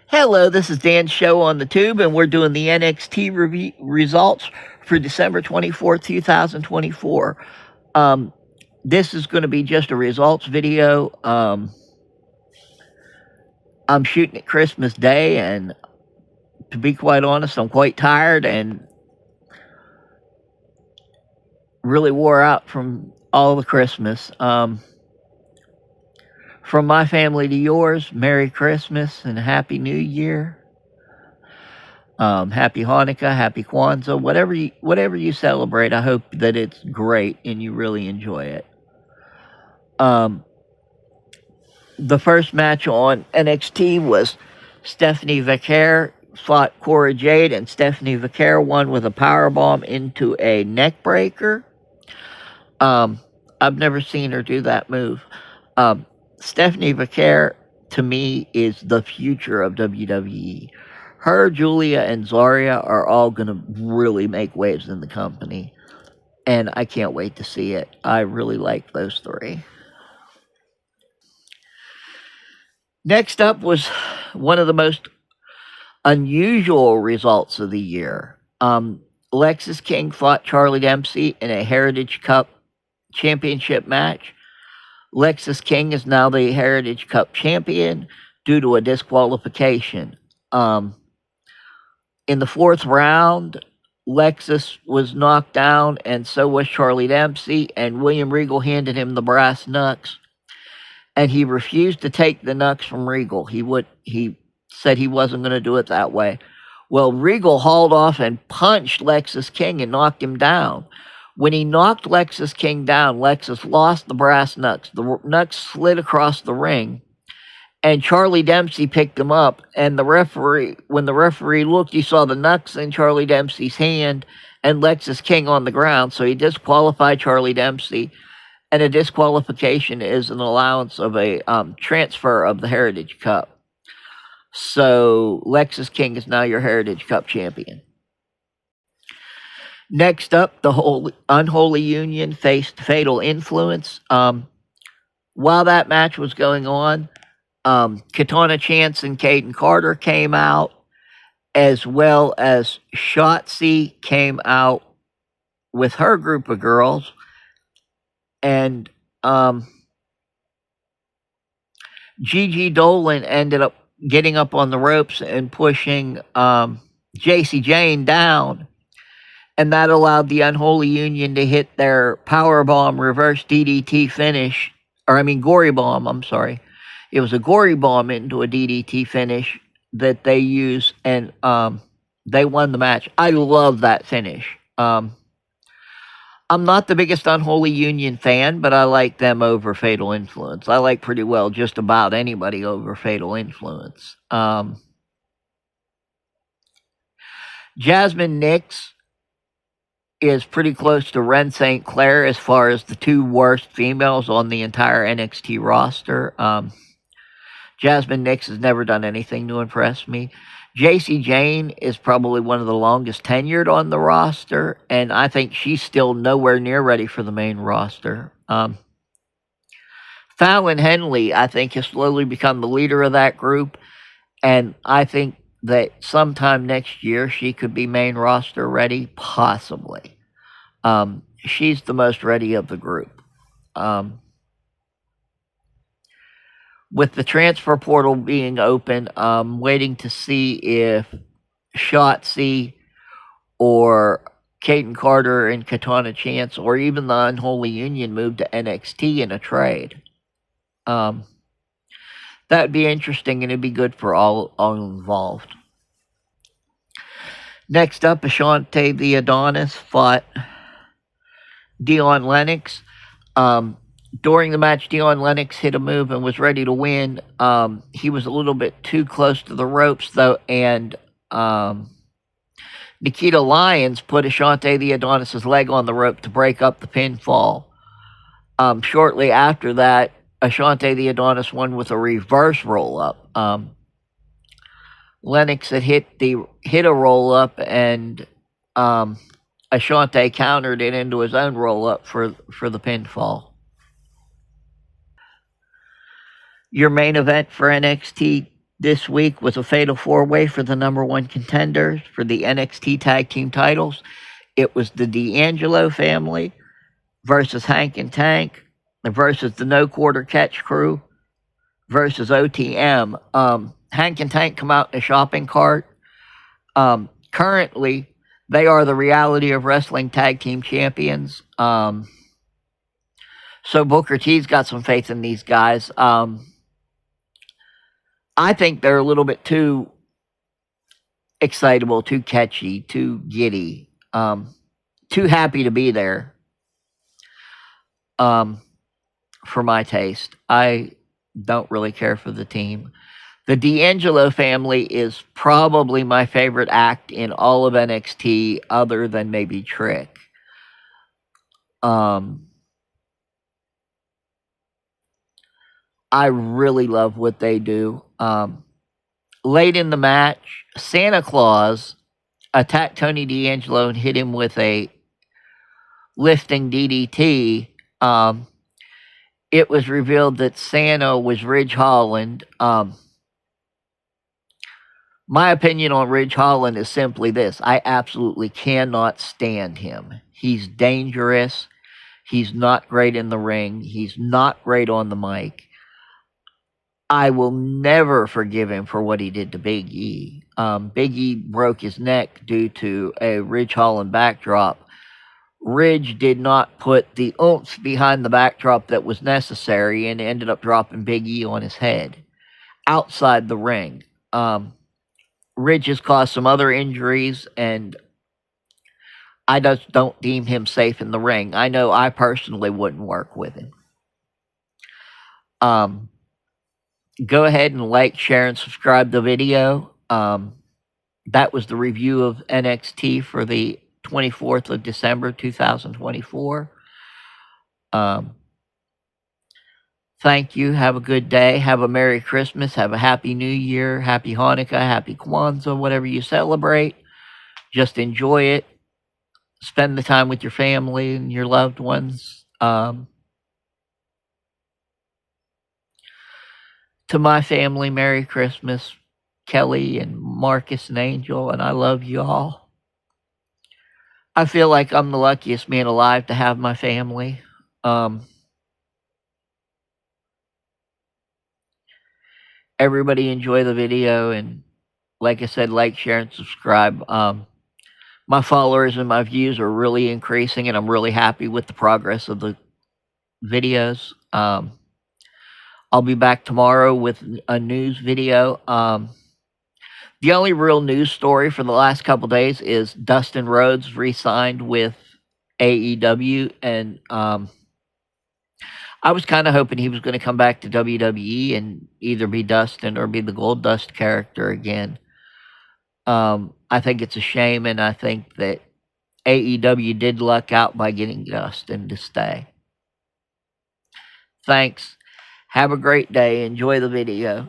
Hello, this is Dan's show on the tube, and we're doing the NXT results for December 24th, 2024. This is going to be just a results video. I'm shooting it Christmas Day, and to be quite honest, I'm quite tired and really wore out from all the Christmas. From my family to yours, Merry Christmas and Happy New Year. Happy Hanukkah, Happy Kwanzaa, whatever you celebrate. I hope that it's great and you really enjoy it. The first match on NXT was Stephanie Vaquer fought Cora Jade, and Stephanie Vaquer won with a powerbomb into a neck breaker. I've never seen her do that move. Stephanie Vaquer, to me, is the future of WWE. Her, Julia, and Zarya are all going to really make waves in the company. And I can't wait to see it. I really like those three. Next up was one of the most unusual results of the year. Lexis King fought Charlie Dempsey in a Heritage Cup championship match. Lexis King is now the Heritage Cup champion due to a disqualification. In the fourth round, Lexis was knocked down, and so was Charlie Dempsey, and William Regal handed him the brass knucks, and he refused to take the knucks from Regal. He said he wasn't going to do it that way. Well, Regal hauled off and punched Lexis King and knocked him down. When he knocked Lexis King down, Lexis lost the brass knucks. The knucks slid across the ring, and Charlie Dempsey picked them up. And when the referee looked, he saw the knucks in Charlie Dempsey's hand and Lexis King on the ground, so he disqualified Charlie Dempsey. And a disqualification is an allowance of a transfer of the Heritage Cup. So Lexis King is now your Heritage Cup champion. Next up, the Unholy Union faced Fatal Influence. While that match was going on, Katana Chance and Caden Carter came out, as well as Shotzi came out with her group of girls, and Gigi Dolan ended up getting up on the ropes and pushing JC Jane down, and that allowed the Unholy Union to hit their powerbomb reverse DDT finish, Gory Bomb, I'm sorry. It was a Gory Bomb into a DDT finish that they used, and they won the match. I love that finish. I'm not the biggest Unholy Union fan, but I like them over Fatal Influence. I like pretty well just about anybody over Fatal Influence. Jasmine Nix is pretty close to Ren St. Clair as far as the two worst females on the entire NXT roster. Jasmine Nix has never done anything to impress me. JC Jane is probably one of the longest tenured on the roster, and I think she's still nowhere near ready for the main roster. Fallon Henley, I think, has slowly become the leader of that group, and I think that sometime next year she could be main roster ready, possibly. She's the most ready of the group. With the transfer portal being open, I'm waiting to see if Shotzi or Caden Carter and Katana Chance or even the Unholy Union move to NXT in a trade. That'd be interesting, and it'd be good for all involved. Next up, Ashante the Adonis fought Dion Lennox. During the match, Dion Lennox hit a move and was ready to win. He was a little bit too close to the ropes, though, and Nikita Lyons put Ashante the Adonis' leg on the rope to break up the pinfall. Shortly after that, Ashante the Adonis won with a reverse roll-up. Lennox had hit a roll-up, and Ashante countered it into his own roll-up for the pinfall. Your main event for NXT This week was a fatal four-way for the number one contenders for the NXT tag team titles. It was the D'Angelo family versus Hank and Tank versus the No Quarter Catch crew versus OTM. Hank and Tank come out in a shopping cart. Currently, they are the Reality of Wrestling Tag Team Champions. So Booker T's got some faith in these guys. I think they're a little bit too excitable, too catchy, too giddy, too happy to be there. For my taste, I don't really care for the team. The D'Angelo family is probably my favorite act in all of NXT, other than maybe Trick. I really love what they do. Late in the match, Santa Claus attacked Tony D'Angelo and hit him with a lifting DDT. It was revealed that Santa was Ridge Holland. My opinion on Ridge Holland is simply this. I absolutely cannot stand him. He's dangerous. He's not great in the ring. He's not great on the mic. I will never forgive him for what he did to Big E. Big E broke his neck due to a Ridge Holland backdrop. Ridge did not put the oomph behind the backdrop that was necessary and ended up dropping Big E on his head outside the ring. Ridge has caused some other injuries, and I just don't deem him safe in the ring. I know I personally wouldn't work with him. Go ahead and like, share, and subscribe the video. That was the review of NXT for the 24th of December, 2024. Thank you. Have a good day. Have a Merry Christmas. Have a Happy New Year. Happy Hanukkah. Happy Kwanzaa. Whatever you celebrate. Just enjoy it. Spend the time with your family and your loved ones. To my family, Merry Christmas. Kelly and Marcus and Angel, and I love you all. I feel like I'm the luckiest man alive to have my family. Everybody enjoy the video, and like I said, like, share, and subscribe. My followers and my views are really increasing, and I'm really happy with the progress of the videos. I'll be back tomorrow with a news video. The only real news story for the last couple days is Dustin Rhodes re-signed with AEW, and I was kind of hoping he was going to come back to WWE and either be Dustin or be the Gold Dust character again. I think it's a shame, and I think that AEW did luck out by getting Dustin to stay. Thanks. Have a great day. Enjoy the video.